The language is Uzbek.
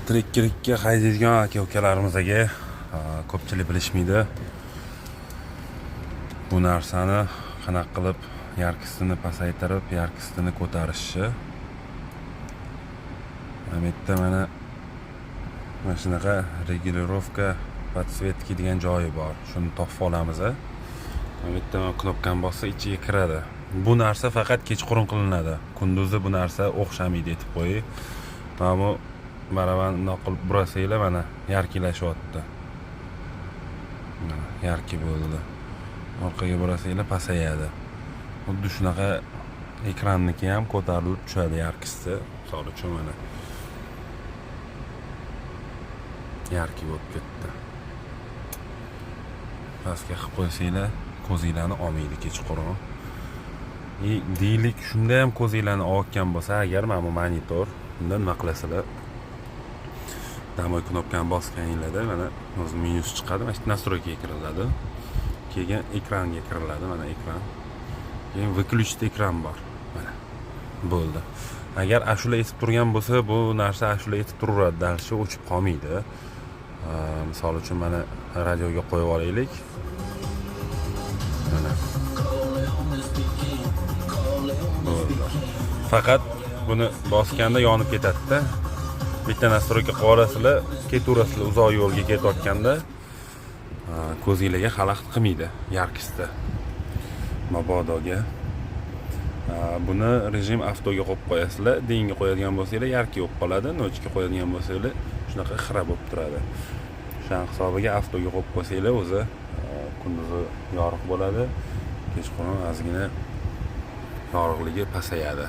Trekkerlikka haydaydigan aka-ukalarimizdagi ko'pchilik bilishmaydi. Bu narsani qanaqa qilib yarkisini pasaytirib, yarkisini ko'tarishni. Bu yerda mana shunaqa regulirovka podsvetki degan joyi bor. Shuni topib olamiz. Bu yerda knopkani bossa ichiga kiradi. Bu narsa faqat kechqurun qilinadi. Kunduzi bu narsa o'xshamaydi aytib qo'ying. Mana bu baravan qilib burasanglar mana yarkilashyapti. Mana yarki bo'ldi. Orqaga burasanglar pasayadi. Xuddi shunaqa ekranniki ham ko'tarilib tushadi yarkisi. Misol uchun mana yarki bo'lib ketdi. Pastga qilib qo'ysanglar ko'zinglarni olmaydi kechqurun. Deylik shunda ham ko'zinglarni olgan bo'lsa, agar mana bu monitor bundan nima qilasizlar? Damoy knopkani bosganinglarda mana o'zi menyusi chiqadi, mana shu настройкаga kiriladi. Keyin ekranga kiriladi, mana ekran. Keyin выключить ekran bor. Mana bo'ldi. Agar ashula etib turgan bo'lsa, bu narsa ashula etib turaveradi, dalshi o'chib qolmaydi. Misol uchun mana radioga qo'yib olaylik. Mana faqat buni bosganda yonib ketadi-da. Bitta настройка qo'yasizlar, ketaverasizlar uzoq yo'lga ketayotganda ko'zingizga xalaqit qilmaydi yarkisda. Mabodoga buni rejim avtoga qo'yib qo'yasizlar, dengiga qo'yadigan bo'lsanglar yarki yo'q qoladi, nochga qo'yadigan bo'lsanglar shunaqa xira bo'lib turadi. Shan hisobiga avtoga qo'yib qo'ysanglar o'zi kunduzi yorug' bo'ladi, kechqurun ozgina yorug'ligi pasayadi.